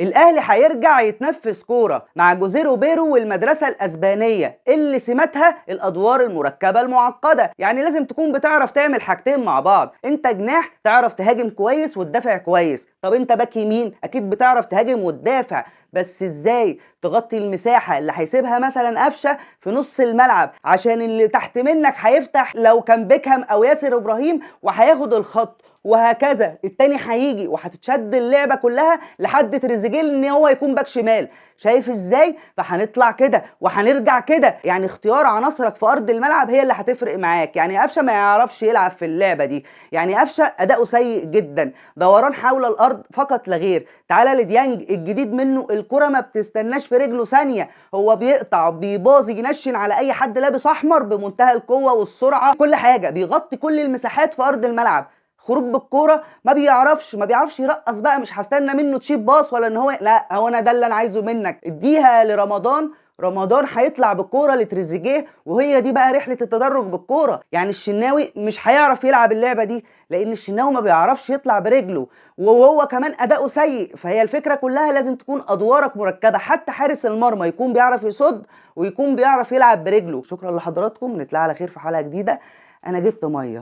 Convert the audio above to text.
الاهلي هيرجع يتنفس كوره مع جوزيه روبيرو والمدرسه الاسبانيه اللي سمتها الادوار المركبه المعقده. يعني لازم تكون بتعرف تعمل حاجتين مع بعض، انت جناح تعرف تهاجم كويس وتدافع كويس، طب انت باك يمين اكيد بتعرف تهاجم وتدافع، بس ازاي تغطي المساحه اللي هيسيبها مثلا قفشه في نص الملعب عشان اللي تحت منك هيفتح لو كان بيكهام او ياسر ابراهيم وهياخد الخط، وهكذا التاني هيجي وهتتشد اللعبه كلها لحد تريزيجيه ان هو يكون باك شمال. شايف ازاي؟ فهنطلع كده وهنرجع كده. يعني اختيار عناصرك في ارض الملعب هي اللي هتفرق معاك. يعني قفشه ما يعرفش يلعب في اللعبه دي، يعني قفشه اداؤه سيء جدا، دوران حول الارض فقط لا غير. تعالى لديانج الجديد منه، الكره ما بتستناش في رجله ثانيه، هو بيقطع بيباظي ينشن على اي حد لابس احمر بمنتهى القوه والسرعه، كل حاجه بيغطي كل المساحات في ارض الملعب. خروج بالكوره ما بيعرفش يرقص بقى، مش هستنى منه تشيب باص ولا ان هو، لا هو انا ده اللي انا عايزه منك، اديها لرمضان. رمضان هيطلع بالكوره لتريزيجيه، وهي دي بقى رحله التدرج بالكوره. يعني الشناوي مش هيعرف يلعب اللعبه دي لان الشناوي ما بيعرفش يطلع برجله، وهو كمان اداؤه سيء. فهي الفكره كلها لازم تكون ادوارك مركبه، حتى حارس المرمى يكون بيعرف يصد ويكون بيعرف يلعب برجله. شكرا لحضراتكم، نتلاقى على خير في حلقه جديده. انا جبت ميه.